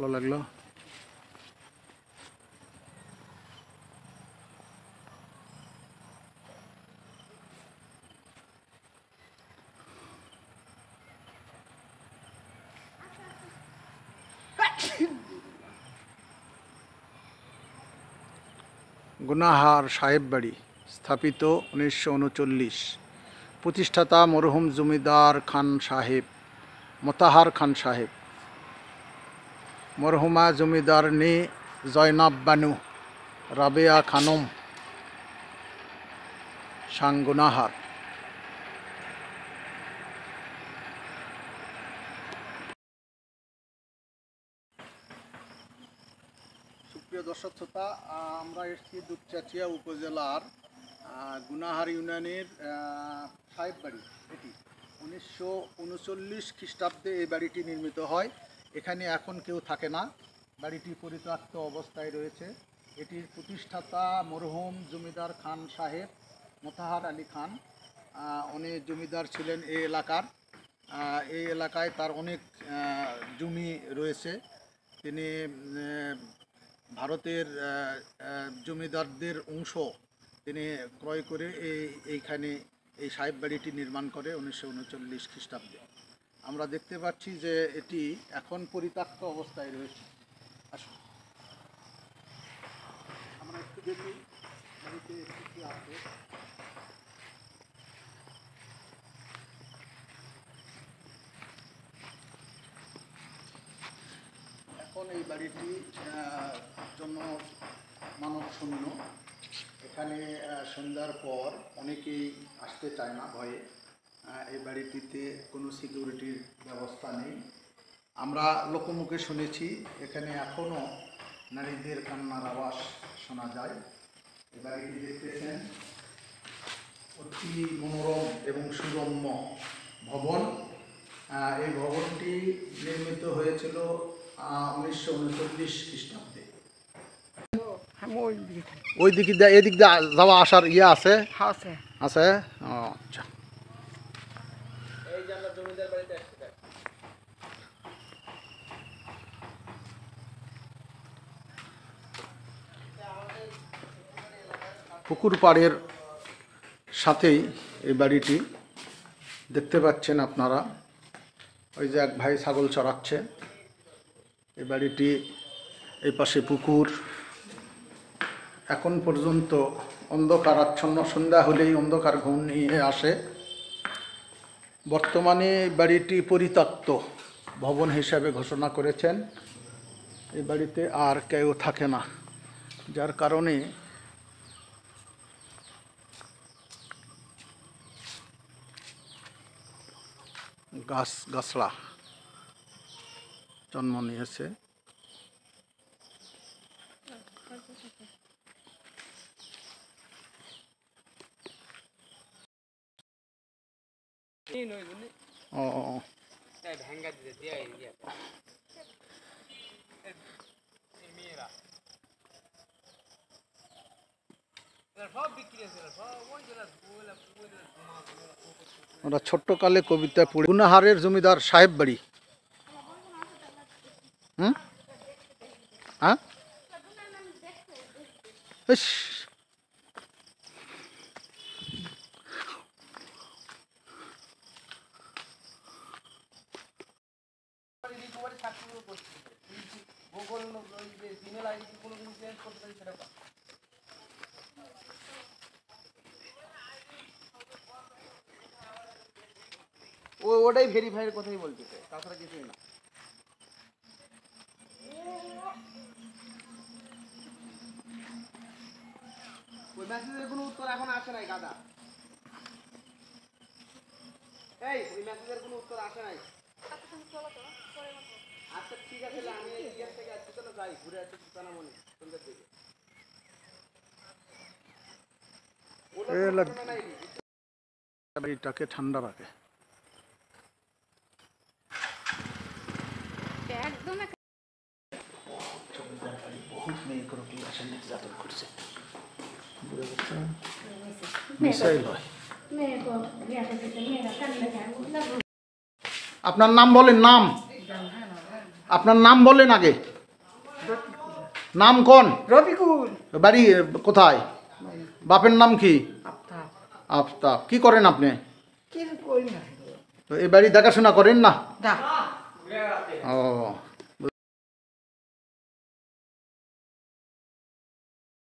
ভালো লাগলো। গুনাহার সাহেব বাড়ি স্থাপিত 1939। প্রতিষ্ঠাতা মরহুম জমিদার খান সাহেব মোতাহার খান সাহেব, মরহুমা জমিদারনী জয়নাব বানু রাবেয়া খানম সাংগুনাহার। সুপ্রিয় দর্শক শ্রোতা, আমরা এসেছি দুপচাচিয়া উপজেলার গুনাহার ইউনিয়নের সাহেব বাড়ি। এটি 1939 খ্রিস্টাব্দে এই বাড়িটি নির্মিত হয়। এখানে এখন কেউ থাকে না, বাড়িটি পরিত্যক্ত অবস্থায় রয়েছে। এটির প্রতিষ্ঠাতা মরহুম জমিদার খান সাহেব মোতাহার আলী খান। উনি জমিদার ছিলেন এই এলাকার। এই এলাকায় তার অনেক জমি রয়েছে। তিনি ভারতের জমিদারদের অংশ তিনি ক্রয় করে এইখানে এই সাহেব বাড়িটি নির্মাণ করে 1939 খ্রিস্টাব্দে। আমরা দেখতে পাচ্ছি যে এটি এখন পরিত্যক্ত অবস্থায় রয়েছে। আসুন আমরা একটু দেখি বাড়িতে কি আছে। এখন এই বাড়িটি জন্য মানব শূন্য। এখানে সন্ধ্যার পর অনেকেই আসতে চায় না ভয়ে। এই বাড়িটিতে কোনো সিকিউরিটির ব্যবস্থা নেই। আমরা লোকমুখে শুনেছি এখানে এখনও নারীদের কান্নার আওয়াজ শোনা যায়। এই বাড়িটি দেখতেছেন, অতি মনোরম এবং সুরম্য ভবন। এই ভবনটি নির্মিত হয়েছিল 1939 খ্রিস্টাব্দে। ওই দিকে এদিক দিয়ে যাওয়া আসার ইয়ে আছে আছে। আচ্ছা, পুকুর পাড়ের সাথেই এই বাড়িটি দেখতে পাচ্ছেন আপনারা। ওই যে এক ভাই ছাগল চড়াচ্ছে। এই বাড়িটি এই পাশে পুকুর। এখন পর্যন্ত অন্ধকারাচ্ছন্ন, সন্ধ্যা হলেই অন্ধকার ঘুম নিয়ে আসে। বর্তমানে বাড়িটি পরিত্যক্ত ভবন হিসাবে ঘোষণা করেছেন। এই বাড়িতে আর কেউ থাকে না, যার কারণে গাছগাছড়া জন্ম নিয়েছে। ওরা ছোট্টকালে কবিতা পড়ে। গুনাহারের জমিদার সাহেব বাড়ি। হ্যাঁ, ওটাই ভেরিফাইয়ের কথাই বলতেছে, তাছাড়া কিছুই না। ওই মেসেজের কোনো উত্তর এখন আসে নাই গাদা। এই ওই মেসেজের কোনো উত্তর আসে নাই। আচ্ছা ঠিক আছে, আমি এই গেট থেকে আসছি, চলো যাই, ঘুরে আসছি সুতানামণি সন্ধ্যের দিকে। বাড়িটাকে ঠান্ডা রাখে। বহুত মেয়ে করে ক্লাসে নির্যাতন করছে। আপনার নাম বলেন, নাম আপনার নাম বলেন আগে, নাম কোন? রফিকুল বাড়ি কোথায়? বাপের নাম কি? আফতাব আফতাব। কি করেন আপনি? কি করি না তো এই বাড়ি দেখাশোনা করেন না? দা ও